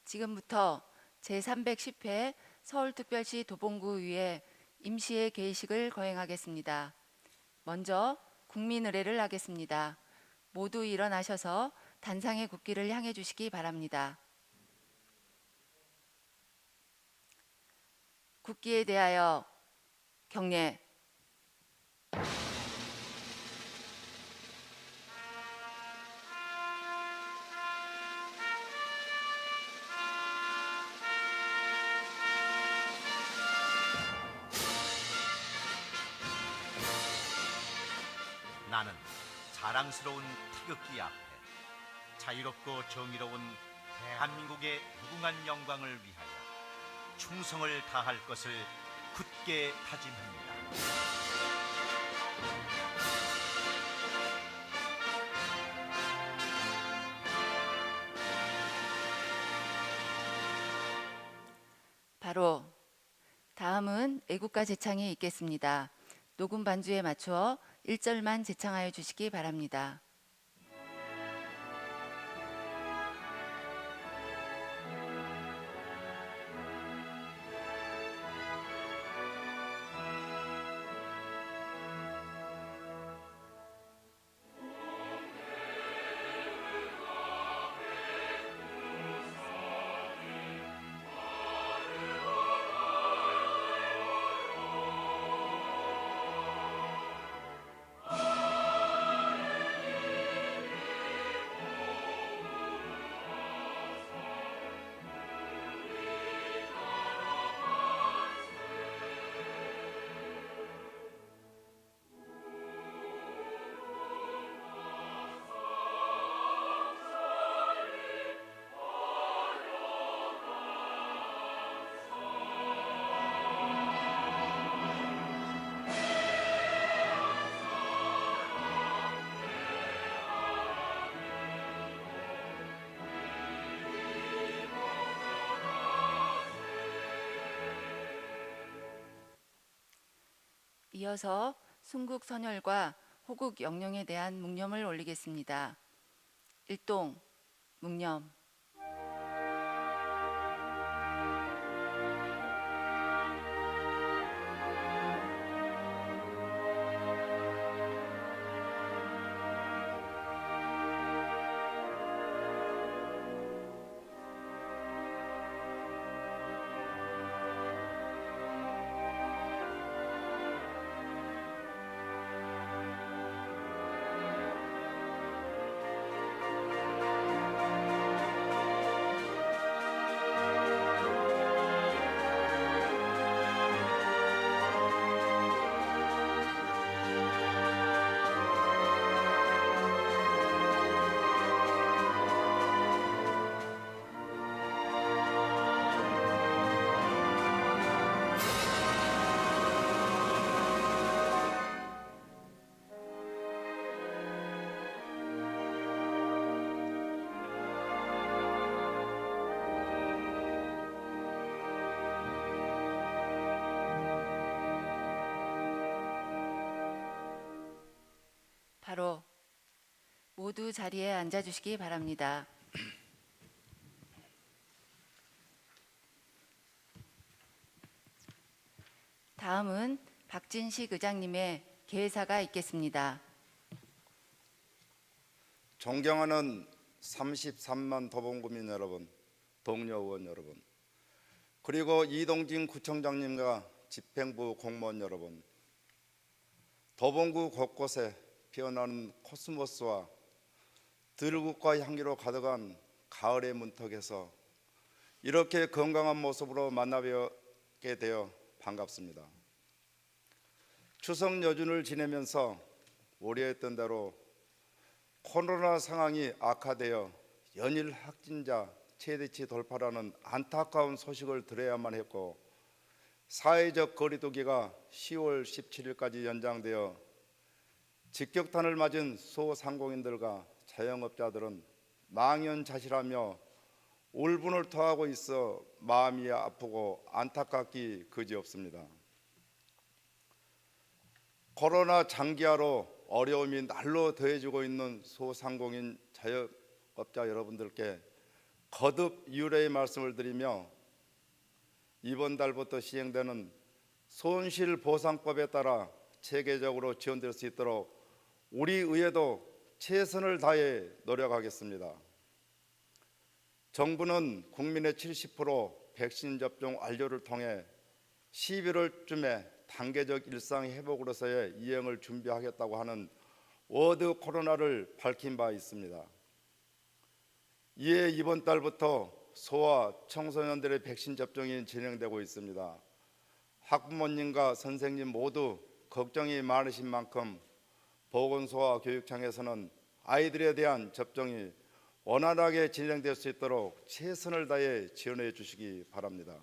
지금부터 제310회 서울특별시 도봉구의회 임시회 개의식을 거행하겠습니다. 먼저 국민의례를 하겠습니다. 모두 일어나셔서 단상의 국기를 향해 주시기 바랍니다. 국기에 대하여 경례. 나는 자랑스러운 태극기 앞에 자유롭고 정의로운 대한민국의 무궁한 영광을 위하여 충성을 다할 것을 굳게 다짐합니다. 바로 다음은 애국가 제창이 있겠습니다. 녹음 반주에 맞추어 1절만 제창하여 주시기 바랍니다. 이어서 순국 선열과 호국 영령에 대한 묵념을 올리겠습니다. 일동 묵념. 바로 모두 자리에 앉아주시기 바랍니다. 다음은 박진식 의장님의 개회사가 있겠습니다. 존경하는 33만 도봉구민 여러분, 동료 의원 여러분, 그리고 이동진 구청장님과 집행부 공무원 여러분, 도봉구 곳곳에 피어나는 코스모스와 들국화 향기로 가득한 가을의 문턱에서 이렇게 건강한 모습으로 만나뵙게 되어 반갑습니다. 추석 연휴를 지내면서 우려했던 대로 코로나 상황이 악화되어 연일 확진자 최대치 돌파라는 안타까운 소식을 들어야만 했고, 사회적 거리두기가 10월 17일까지 연장되어 직격탄을 맞은 소상공인들과 자영업자들은 망연자실하며 울분을 토하고 있어 마음이 아프고 안타깝기 그지없습니다. 코로나 장기화로 어려움이 날로 더해지고 있는 소상공인 자영업자 여러분들께 거듭 유례의 말씀을 드리며 이번 달부터 시행되는 손실보상법에 따라 체계적으로 지원될 수 있도록 우리 의회도 최선을 다해 노력하겠습니다. 정부는 국민의 70% 백신 접종 완료를 통해 11월쯤에 단계적 일상 회복으로서의 이행을 준비하겠다고 하는 워드 코로나를 밝힌 바 있습니다. 이에 이번 달부터 소아 청소년들의 백신 접종이 진행되고 있습니다. 학부모님과 선생님 모두 걱정이 많으신 만큼 보건소와 교육청에서는 아이들에 대한 접종이 원활하게 진행될 수 있도록 최선을 다해 지원해 주시기 바랍니다.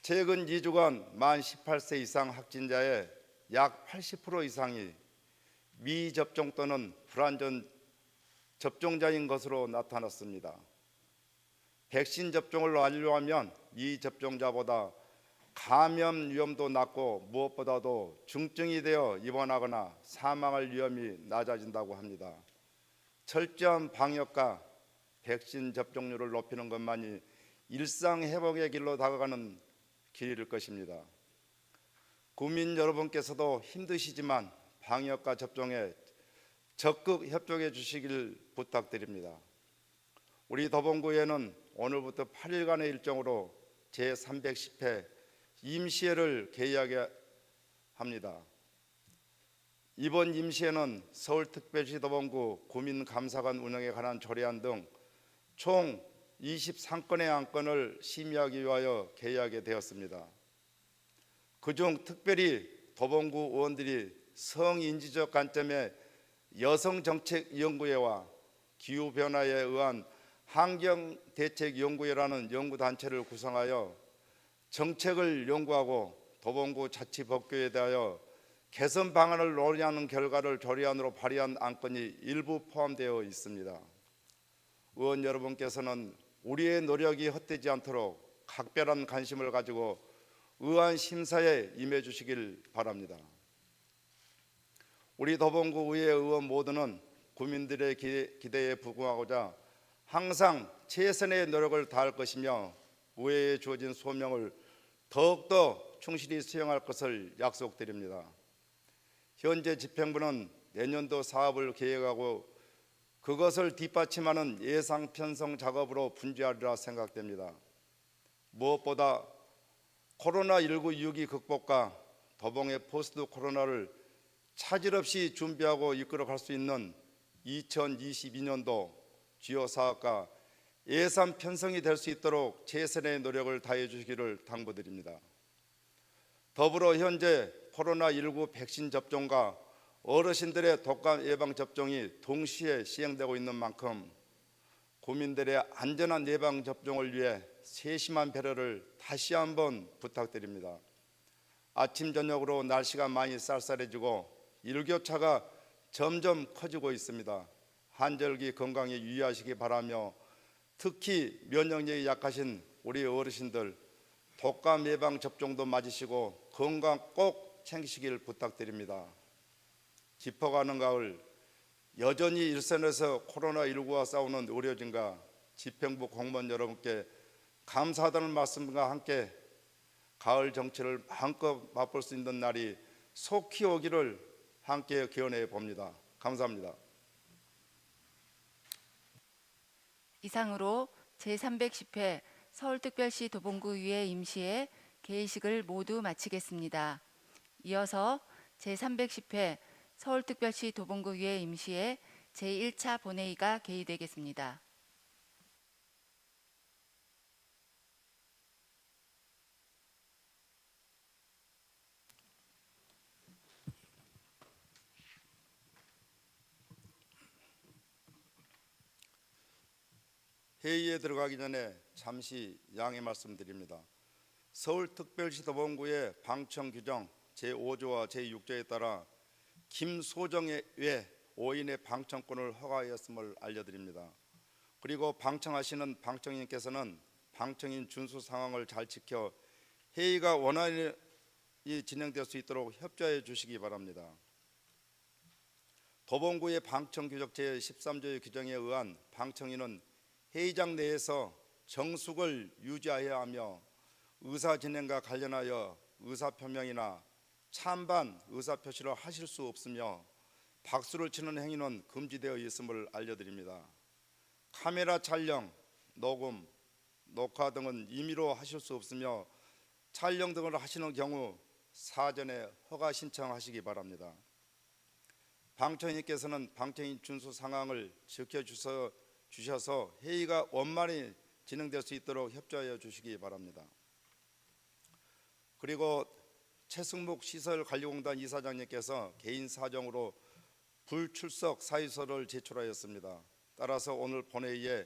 최근 2주간 만 18세 이상 확진자의 약 80% 이상이 미접종 또는 불완전 접종자인 것으로 나타났습니다. 백신 접종을 완료하면 이 접종자보다 감염 위험도 낮고 무엇보다도 중증이 되어 입원하거나 사망할 위험이 낮아진다고 합니다. 철저한 방역과 백신 접종률을 높이는 것만이 일상 회복의 길로 다가가는 길일 것입니다. 국민 여러분께서도 힘드시지만 방역과 접종에 적극 협조해 주시길 부탁드립니다. 우리 더본구에는 오늘부터 8일간의 일정으로 제310회 임시회를 개의하게 합니다. 이번 임시회는 서울특별시 더본구 구민감사관 운영에 관한 조례안 등 총 23건의 안건을 심의하기 위하여 개의하게 되었습니다. 그중 특별히 더본구 의원들이 성인지적 관점의 여성정책연구회와 기후변화에 의한 환경대책연구회라는 연구단체를 구성하여 정책을 연구하고 더본구 자치법규에 대하여 개선 방안을 논의하는 결과를 조례안으로 발의한 안건이 일부 포함되어 있습니다. 의원 여러분께서는 우리의 노력이 헛되지 않도록 각별한 관심을 가지고 의안 심사에 임해 주시길 바랍니다. 우리 더본구 의회 의원 모두는 국민들의 기대에 부응하고자 항상 최선의 노력을 다할 것이며 의회에 주어진 소명을 더욱더 충실히 수행할 것을 약속드립니다. 현재 집행부는 내년도 사업을 계획하고 그것을 뒷받침하는 예상 편성 작업으로 분주하리라 생각됩니다. 무엇보다 코로나19 위기 극복과 더봉의 포스트 코로나를 차질 없이 준비하고 이끌어갈 수 있는 2022년도 주요 사업과 예산 편성이 될 수 있도록 최선의 노력을 다해 주시기를 당부드립니다. 더불어 현재 코로나19 백신 접종과 어르신들의 독감 예방 접종이 동시에 시행되고 있는 만큼 국민들의 안전한 예방 접종을 위해 세심한 배려를 다시 한번 부탁드립니다. 아침 저녁으로 날씨가 많이 쌀쌀해지고 일교차가 점점 커지고 있습니다. 한절기 건강에 유의하시기 바라며 특히 면역력이 약하신 우리 어르신들 독감 예방 접종도 맞으시고 건강 꼭 챙기시길 부탁드립니다. 깊어가는 가을 여전히 일선에서 코로나19와 싸우는 의료진과 집행부 공무원 여러분께 감사하다는 말씀과 함께 가을 정치를 마음껏 맛볼 수 있는 날이 속히 오기를 함께 기원해 봅니다. 감사합니다. 이상으로 제310회 서울특별시 도봉구의회 임시회 개의식을 모두 마치겠습니다. 이어서 제310회 서울특별시 도봉구의회 임시회 제1차 본회의가 개의되겠습니다. 회의에 들어가기 전에 잠시 양해 말씀드립니다. 서울특별시 도봉구의 방청 규정 제5조와 제6조에 따라 김소정의 외 5인의 방청권을 허가하였음을 알려드립니다. 그리고 방청하시는 방청인께서는 방청인 준수 상황을 잘 지켜 회의가 원활히 진행될 수 있도록 협조해 주시기 바랍니다. 도봉구의 방청 규정 제13조의 규정에 의한 방청인은 회의장 내에서 정숙을 유지해야 하며 의사 진행과 관련하여 의사표명이나 찬반 의사표시를 하실 수 없으며 박수를 치는 행위는 금지되어 있음을 알려드립니다. 카메라 촬영, 녹음, 녹화 등은 임의로 하실 수 없으며 촬영 등을 하시는 경우 사전에 허가 신청하시기 바랍니다. 방청인께서는 방청인 준수 상황을 지켜주셔서 회의가 원만히 진행될 수 있도록 협조하여 주시기 바랍니다. 그리고 최승묵 시설관리공단 이사장님께서 개인 사정으로 불출석 사유서를 제출하였습니다. 따라서 오늘 본회의에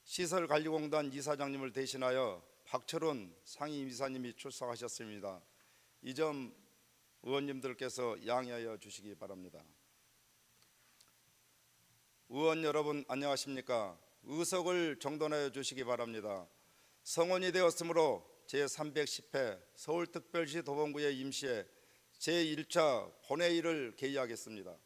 시설관리공단 이사장님을 대신하여 박철훈 상임이사님이 출석하셨습니다. 이 점 의원님들께서 양해하여 주시기 바랍니다. 의원 여러분 안녕하십니까? 의석을 정돈하여 주시기 바랍니다. 성원이 되었으므로 제310회 서울특별시 도봉구의 임시회 제1차 본회의를 개의하겠습니다.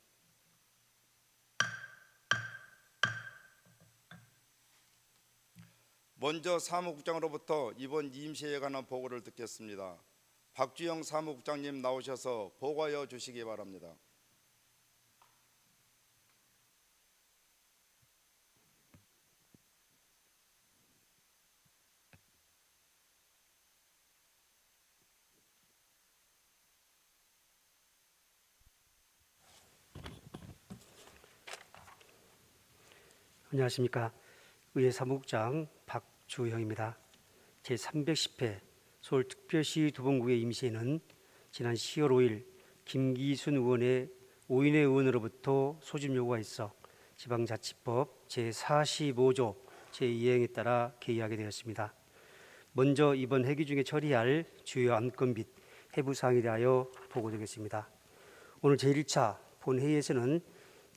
먼저 사무국장으로부터 이번 임시회에 관한 보고를 듣겠습니다. 박주영 사무국장님 나오셔서 보고하여 주시기 바랍니다. 안녕하십니까. 의회 사무국장 박주형입니다. 제310회 서울특별시 도봉구의 임시회는 지난 10월 5일 김기순 의원의 5인의 의원으로부터 소집 요구가 있어 지방자치법 제45조 제2항에 따라 개의하게 되었습니다. 먼저 이번 회기 중에 처리할 주요 안건 및 해부사항에 대하여 보고드리겠습니다. 오늘 제1차 본회의에서는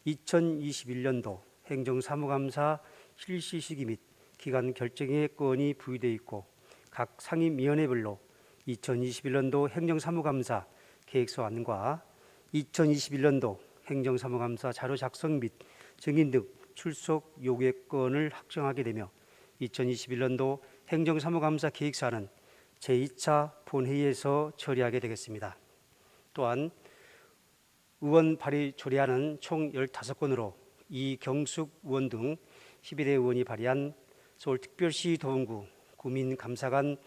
2021년도 행정사무감사 실시 시기 및 기간 결정의 건이 부의되어 있고 각 상임위원회별로 2021년도 행정사무감사 계획서안과 2021년도 행정사무감사 자료 작성 및 증인 등 출석 요구의 건을 확정하게 되며 2021년도 행정사무감사 계획서안은 제2차 본회의에서 처리하게 되겠습니다. 또한 의원 발의 조례안은 총 15건으로 이경숙 의원 등 11회 의원이 발의한 서울특별시 도봉구 구민감사관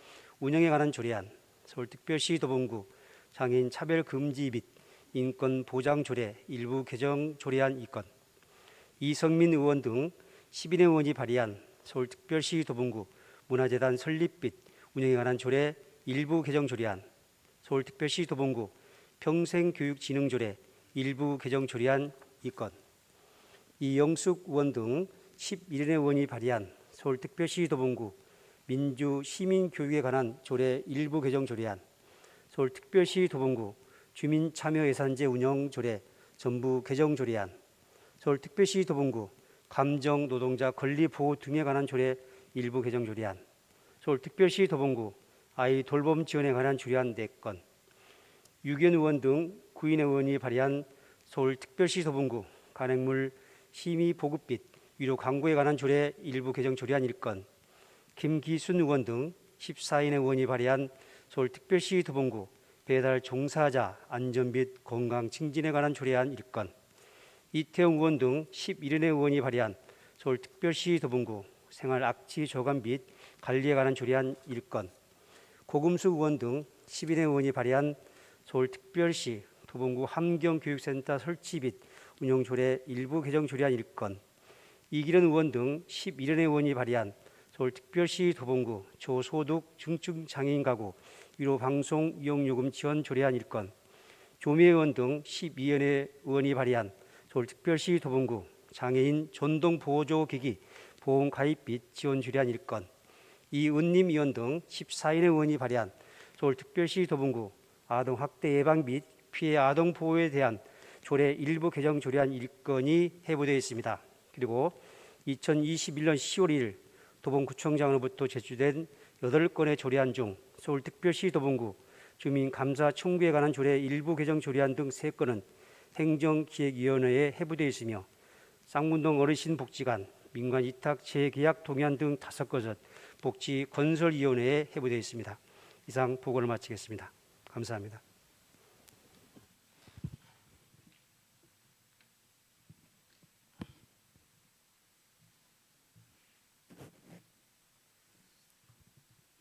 운영에 관한 조례안, 서울특별시 도봉구 장애인 차별 금지 및 인권 보장 조례 일부 개정 조례안 2건, 이성민 의원 등 11회 의원이 발의한 서울특별시 도봉구 문화재단 설립 및 운영에 관한 조례 일부 개정 조례안, 서울특별시 도봉구 평생교육진흥조례 일부 개정 조례안 2건, 이영숙 의원 등 11회 의원이 발의한 서울특별시 도봉구 민주시민교육에 관한 조례 일부 개정 조례안, 서울특별시 도봉구 주민참여예산제 운영 조례 전부 개정 조례안, 서울특별시 도봉구 감정노동자 권리보호 등에 관한 조례 일부 개정 조례안, 서울특별시 도봉구 아이 돌봄 지원에 관한 조례안 4건, 유견 의원 등 9인의 의원이 발의한 서울특별시 도봉구 간행물 심의 보급 및 위로 광고에 관한 조례 일부 개정 조례안 1건, 김기순 의원 등 14인의 의원이 발의한 서울특별시 도봉구 배달 종사자 안전 및 건강 증진에 관한 조례안 1건, 이태영 의원 등 11인의 의원이 발의한 서울특별시 도봉구 생활악취 저감 및 관리에 관한 조례안 1건, 고금수 의원 등 11인의 의원이 발의한 서울특별시 도봉구 함경교육센터 설치 및 운영 조례 일부 개정 조례안 1건, 이기련 의원 등 11인의 의원이 발의한 서울특별시 도봉구 저소득 중증 장애인 가구 위로 방송 이용요금 지원 조례안 1건, 조미 의원 등 12인의 의원이 발의한 서울특별시 도봉구 장애인 전동보조기기 보험 가입 및 지원 조례안 1건, 이은림 의원 등 14인의 의원이 발의한 서울특별시 도봉구 아동학대 예방 및 피해 아동 보호에 대한 조례 일부 개정 조례안 1건이 회부되어 있습니다. 그리고 2021년 10월 1일 도봉구청장으로부터 제출된 8건의 조례안 중 서울특별시 도봉구 주민감사 청구에 관한 조례 일부 개정 조례안 등 3건은 행정기획위원회에 회부되어 있으며 쌍문동 어르신복지관 민관 위탁 재계약 동의안 등 5곳은 복지건설위원회에 회부되어 있습니다. 이상 보고를 마치겠습니다. 감사합니다.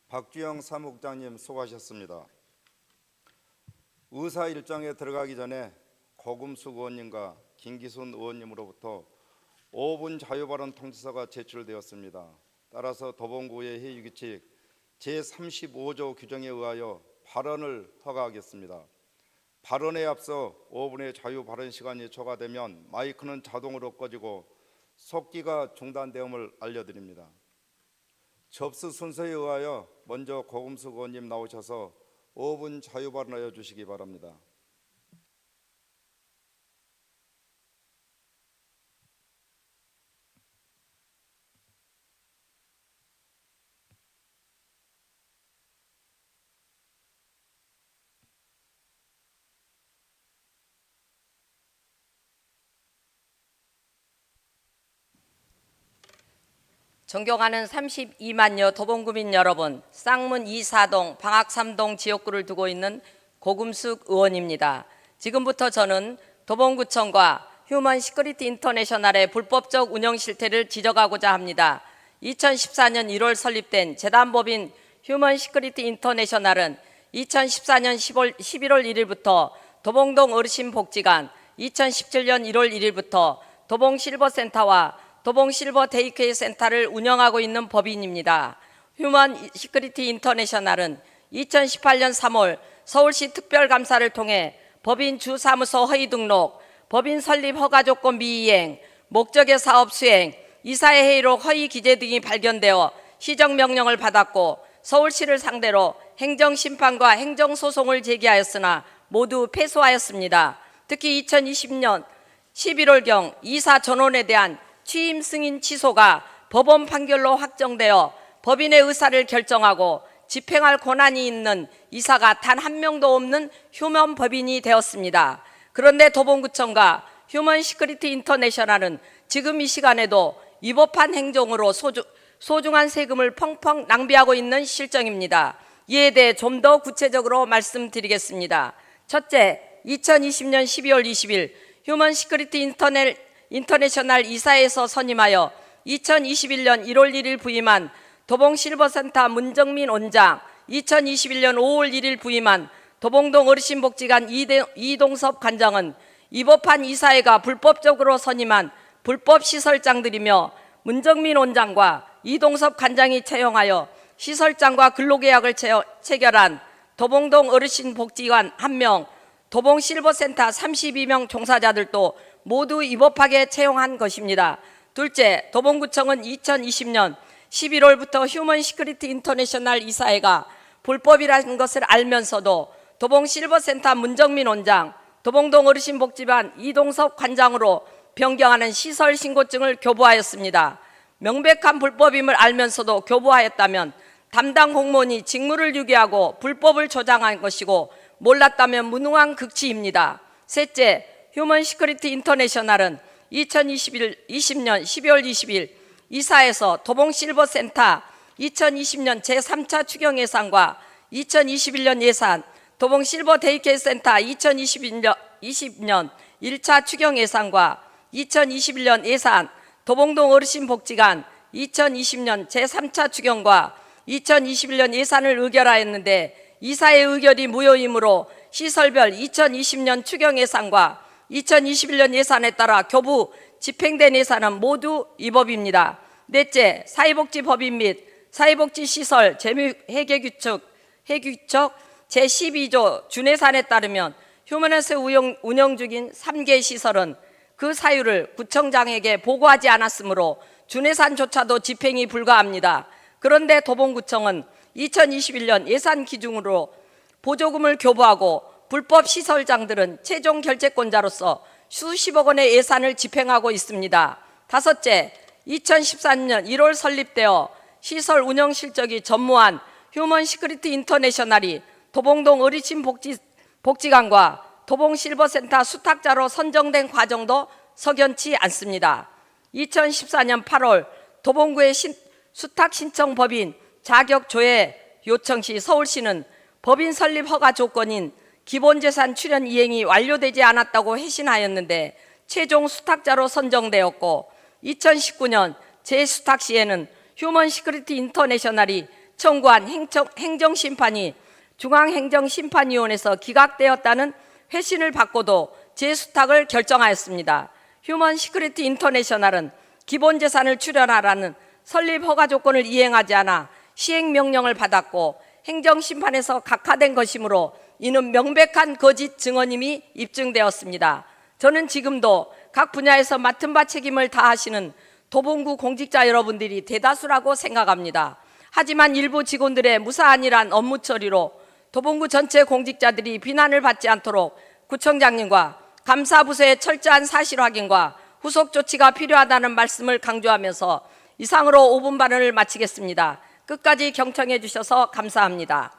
박주영 사무국장님 수고하셨습니다. 의사 일정에 들어가기 전에 고금숙 의원님과 김기순 의원님으로부터 5분 자유발언 통지서가 제출되었습니다. 따라서 도봉구의 회의규칙 제35조 규정에 의하여 발언을 허가하겠습니다. 발언에 앞서 5분의 자유발언 시간이 초과되면 마이크는 자동으로 꺼지고 속기가 중단됨을 알려드립니다. 접수 순서에 의하여 먼저 고금숙 의원님 나오셔서 5분 자유발언하여 주시기 바랍니다. 존경하는 32만여 도봉구민 여러분, 쌍문 2사동, 방학 3동 지역구를 두고 있는 고금숙 의원입니다. 지금부터 저는 도봉구청과 휴먼 시큐리티 인터내셔널의 불법적 운영 실태를 지적하고자 합니다. 2014년 1월 설립된 재단법인 휴먼 시큐리티 인터내셔널은 2014년 11월 1일부터 도봉동 어르신복지관, 2017년 1월 1일부터 도봉실버센터와 도봉실버 데이케어 센터를 운영하고 있는 법인입니다. 휴먼 시큐리티 인터내셔널은 2018년 3월 서울시 특별감사를 통해 법인 주사무소 허위 등록, 법인 설립 허가 조건 미이행, 목적의 사업 수행, 이사의 회의록 허위 기재 등이 발견되어 시정명령을 받았고 서울시를 상대로 행정심판과 행정소송을 제기하였으나 모두 패소하였습니다. 특히 2020년 11월경 이사 전원에 대한 취임 승인 취소가 법원 판결로 확정되어 법인의 의사를 결정하고 집행할 권한이 있는 이사가 단 한 명도 없는 휴먼 법인이 되었습니다. 그런데 도봉구청과 휴먼 시큐리티 인터내셔널은 지금 이 시간에도 위법한 행정으로 소중한 세금을 펑펑 낭비하고 있는 실정입니다. 이에 대해 좀 더 구체적으로 말씀드리겠습니다. 첫째, 2020년 12월 20일 휴먼 시큐리티 인터내셔널 이사에서 선임하여 2021년 1월 1일 부임한 도봉실버센터 문정민 원장, 2021년 5월 1일 부임한 도봉동 어르신복지관 이동섭 관장은 위법한 이사회가 불법적으로 선임한 불법시설장들이며 문정민 원장과 이동섭 관장이 채용하여 시설장과 근로계약을 체결한 도봉동 어르신복지관 1명, 도봉실버센터 32명 종사자들도 모두 위법하게 채용한 것입니다. 둘째, 도봉구청은 2020년 11월부터 휴먼 시큐리티 인터내셔널 이사회가 불법이라는 것을 알면서도 도봉실버센터 문정민 원장, 도봉동 어르신복지관 이동섭 관장으로 변경하는 시설 신고증을 교부하였습니다. 명백한 불법임을 알면서도 교부하였다면 담당 공무원이 직무를 유기하고 불법을 조장한 것이고 몰랐다면 무능한 극치입니다. 셋째, 휴먼 시큐리티 인터내셔널은 2020년 12월 20일 이사에서 도봉실버센터 2020년 제3차 추경 예산과 2021년 예산, 도봉실버 데이케어 센터 2020년 1차 추경 예산과 2021년 예산, 도봉동 어르신복지관 2020년 제3차 추경과 2021년 예산을 의결하였는데 이사의 의결이 무효이므로 시설별 2020년 추경 예산과 2021년 예산에 따라 교부 집행된 예산은 모두 위법입니다. 넷째, 사회복지법인 및 사회복지시설 재무회계규칙 제12조 준예산에 따르면 휴먼에서 운영 중인 3개 시설은 그 사유를 구청장에게 보고하지 않았으므로 준예산조차도 집행이 불가합니다. 그런데 도봉구청은 2021년 예산 기준으로 보조금을 교부하고 불법 시설장들은 최종 결재권자로서 수십억 원의 예산을 집행하고 있습니다. 다섯째, 2014년 1월 설립되어 시설 운영 실적이 전무한 휴먼 시큐리티 인터내셔널이 도봉동 어르신복지관과 도봉실버센터 수탁자로 선정된 과정도 석연치 않습니다. 2014년 8월 도봉구의 수탁 신청 법인 자격 조회 요청 시 서울시는 법인 설립 허가 조건인 기본재산 출연 이행이 완료되지 않았다고 회신하였는데 최종 수탁자로 선정되었고, 2019년 재수탁 시에는 휴먼 시큐리티 인터내셔널이 청구한 행정심판이 중앙행정심판위원회에서 기각되었다는 회신을 받고도 재수탁을 결정하였습니다. 휴먼 시큐리티 인터내셔널은 기본재산을 출연하라는 설립 허가 조건을 이행하지 않아 시행명령을 받았고 행정심판에서 각하된 것이므로 이는 명백한 거짓 증언임이 입증되었습니다. 저는 지금도 각 분야에서 맡은 바 책임을 다하시는 도봉구 공직자 여러분들이 대다수라고 생각합니다. 하지만 일부 직원들의 무사안일한 업무 처리로 도봉구 전체 공직자들이 비난을 받지 않도록 구청장님과 감사부서의 철저한 사실 확인과 후속 조치가 필요하다는 말씀을 강조하면서 이상으로 5분 발언을 마치겠습니다. 끝까지 경청해 주셔서 감사합니다.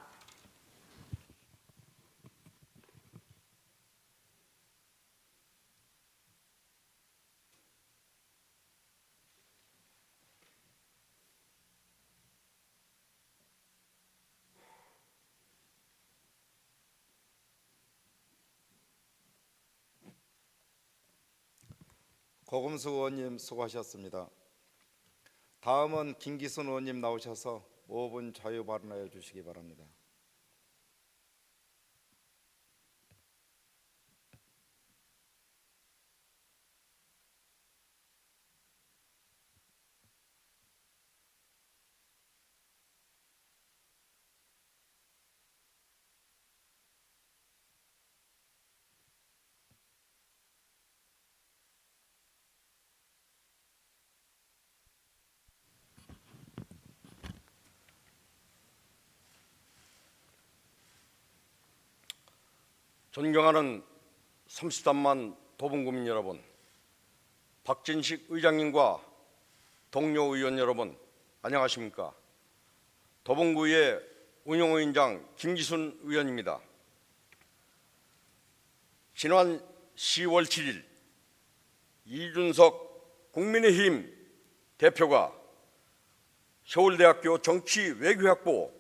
고금수 의원님 수고하셨습니다. 다음은 김기순 의원님 나오셔서 5분 자유 발언하여 주시기 바랍니다. 존경하는 33만 도봉구민 여러분, 박진식 의장님과 동료 의원 여러분, 안녕하십니까? 도봉구의 운영위원장 김기순 의원입니다. 지난 10월 7일 이준석 국민의힘 대표가 서울대학교 정치외교학부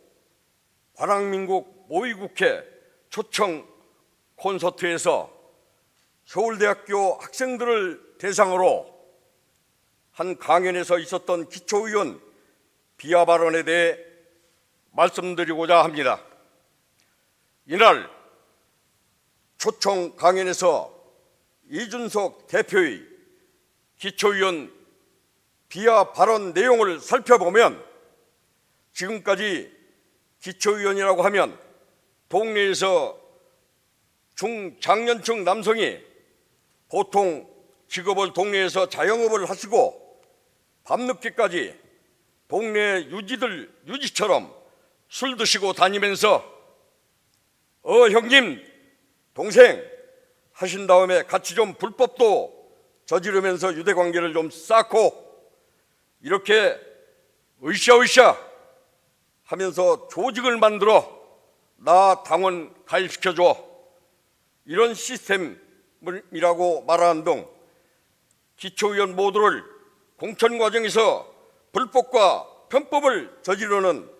관악민국 모의국회 초청 콘서트에서 서울대학교 학생들을 대상으로 한 강연에서 있었던 기초의원 비하 발언에 대해 말씀드리고자 합니다. 이날 초청 강연에서 이준석 대표의 기초의원 비하 발언 내용을 살펴보면 지금까지 기초의원이라고 하면 동네에서 중장년층 남성이 보통 직업을 동네에서 자영업을 하시고 밤늦게까지 동네 유지처럼 술 드시고 다니면서 형님, 동생 하신 다음에 같이 좀 불법도 저지르면서 유대관계를 좀 쌓고 이렇게 으쌰으쌰 하면서 조직을 만들어 나 당원 가입시켜줘, 이런 시스템이라고 말하는 등 기초의원 모두를 공천 과정에서 불법과 편법을 저지르는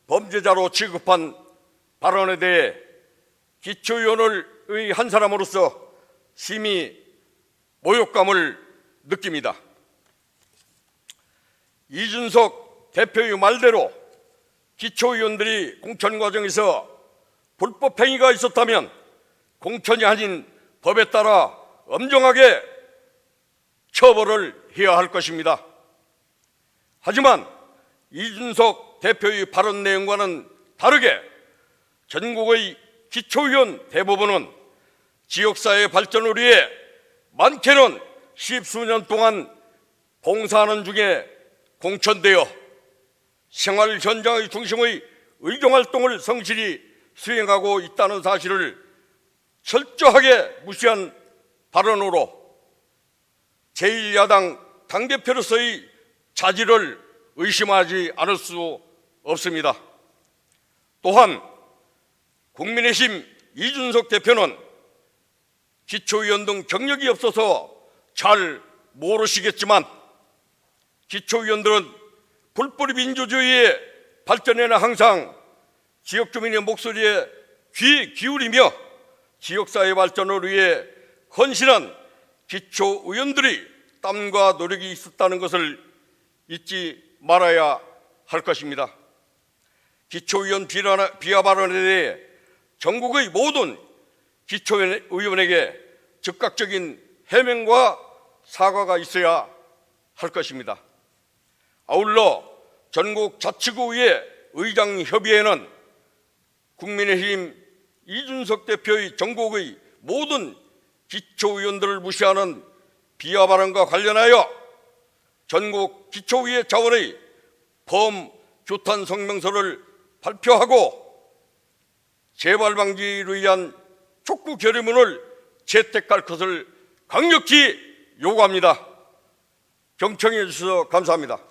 범죄자로 취급한 발언에 대해 기초의원의 한 사람으로서 심히 모욕감을 느낍니다. 이준석 대표의 말대로 기초의원들이 공천 과정에서 불법 행위가 있었다면 공천이 아닌 법에 따라 엄정하게 처벌을 해야 할 것입니다. 하지만 이준석 대표의 발언 내용과는 다르게 전국의 기초의원 대부분은 지역사회 발전을 위해 많게는 십수년 동안 봉사하는 중에 공천되어 생활 현장의 중심의 의정활동을 성실히 수행하고 있다는 사실을 철저하게 무시한 발언으로 제1야당 당대표로서의 자질을 의심하지 않을 수 없습니다. 또한 국민의힘 이준석 대표는 기초의원 등 경력이 없어서 잘 모르시겠지만 기초의원들은 불뿌리 민주주의의 발전에는 항상 지역 주민의 목소리에 귀 기울이며 지역사회 발전을 위해 헌신한 기초의원들이 땀과 노력이 있었다는 것을 잊지 말아야 할 것입니다. 기초의원 비하 발언에 대해 전국의 모든 기초의원에게 즉각적인 해명과 사과가 있어야 할 것입니다. 아울러 전국 자치구의 의장협의회는 국민의힘 이준석 대표의 전국의 모든 기초의원들을 무시하는 비하 발언과 관련하여 전국 기초의회 차원의 범규탄 성명서를 발표하고 재발 방지를 위한 촉구 결의문을 채택할 것을 강력히 요구합니다. 경청해 주셔서 감사합니다.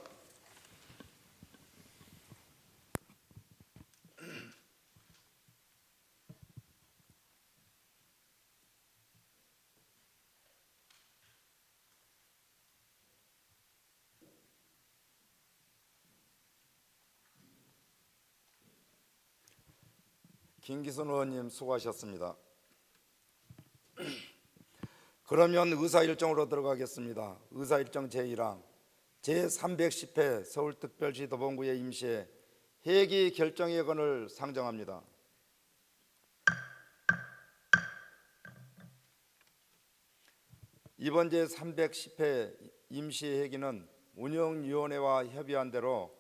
김기순 의원님 수고하셨습니다. 그러면 의사일정으로 들어가겠습니다. 의사일정 제1항 제310회 서울특별시 도봉구의 임시회 회기 결정예건을 상정합니다. 이번 제310회 임시회기는 운영위원회와 협의한 대로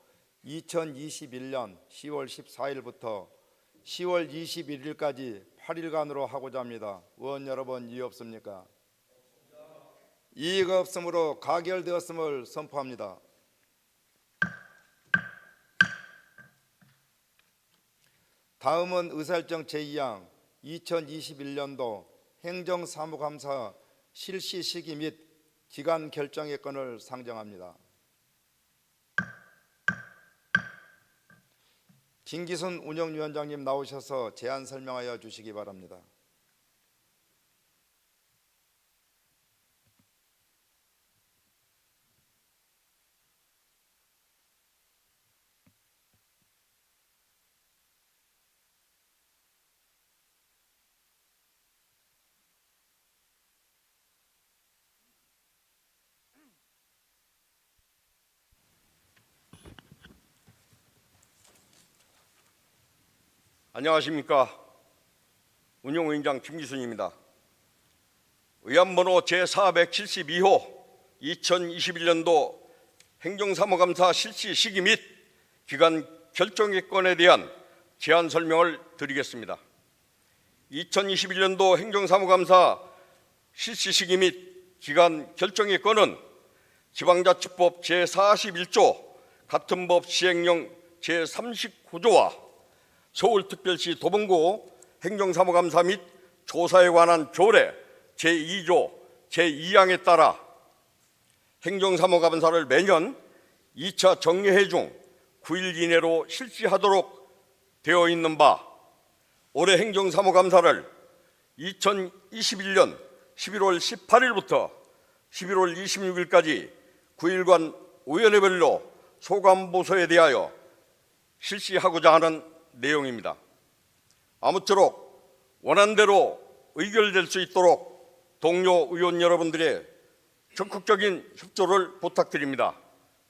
2021년 10월 14일부터 10월 21일까지 8일간으로 하고자 합니다. 의원 여러분, 이의 없습니까? 이의가 없으므로 가결되었음을 선포합니다. 다음은 의사일정 제2항 2021년도 행정사무감사 실시 시기 및 기간 결정예건을 상정합니다. 김기순 운영위원장님 나오셔서 제안 설명하여 주시기 바랍니다. 안녕하십니까. 운영위원장 김기순입니다. 의안번호 제472호 2021년도 행정사무감사 실시 시기 및 기간 결정예건에 대한 제안 설명을 드리겠습니다. 2021년도 행정사무감사 실시 시기 및 기간 결정예건은 지방자치법 제41조 같은 법 시행령 제39조와 서울특별시 도봉구 행정사무감사 및 조사에 관한 조례 제2조 제2항에 따라 행정사무감사를 매년 2차 정례회 중 9일 이내로 실시하도록 되어 있는 바 올해 행정사무감사를 2021년 11월 18일부터 11월 26일까지 9일간 위원회별로 소감보소에 대하여 실시하고자 하는 내용입니다. 아무쪼록 원안대로 의결될 수 있도록 동료 의원 여러분들의 적극적인 협조를 부탁드립니다.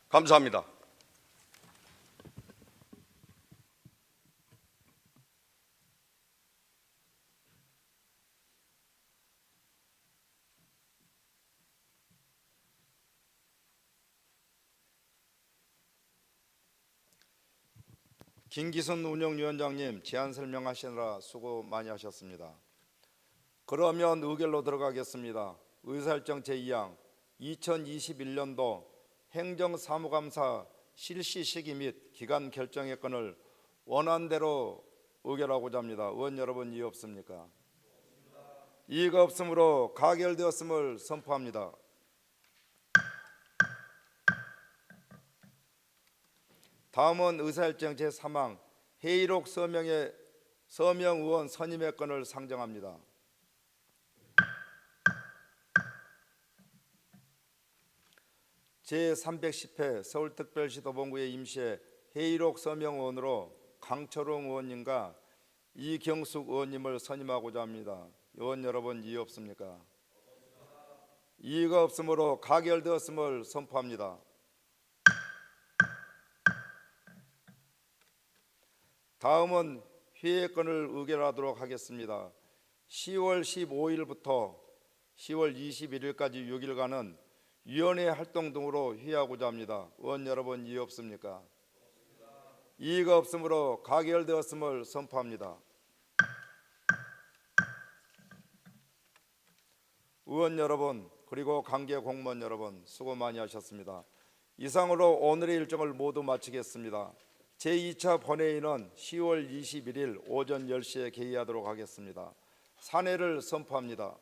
감사합니다. 김기순 운영위원장님 제안 설명하시느라 수고 많이 하셨습니다. 그러면 의결로 들어가겠습니다. 의사일정 제2항 2021년도 행정사무감사 실시 시기 및 기간 결정예건을 원안대로 의결하고자 합니다. 의원 여러분, 이의 없습니까? 이의가 없으므로 가결되었음을 선포합니다. 다음은 의사일정 제3항 회의록 서명의 서명 의원 선임의 건을 상정합니다. 제310회 서울특별시 도봉구의 임시회 회의록 서명 의원으로 강철웅 의원님과 이경숙 의원님을 선임하고자 합니다. 의원 여러분, 이의 없습니까? 이의가 없으므로 가결되었음을 선포합니다. 다음은 회의권을 의결하도록 하겠습니다. 10월 15일부터 10월 21일까지 6일간은 위원회 활동 등으로 회의하고자 합니다. 의원 여러분, 이의 없습니까? 이의가 없으므로 가결되었음을 선포합니다. 의원 여러분, 그리고 관계 공무원 여러분, 수고 많이 하셨습니다. 이상으로 오늘의 일정을 모두 마치겠습니다. 제2차 본회의는 10월 21일 오전 10시에 개의하도록 하겠습니다. 산회를 선포합니다.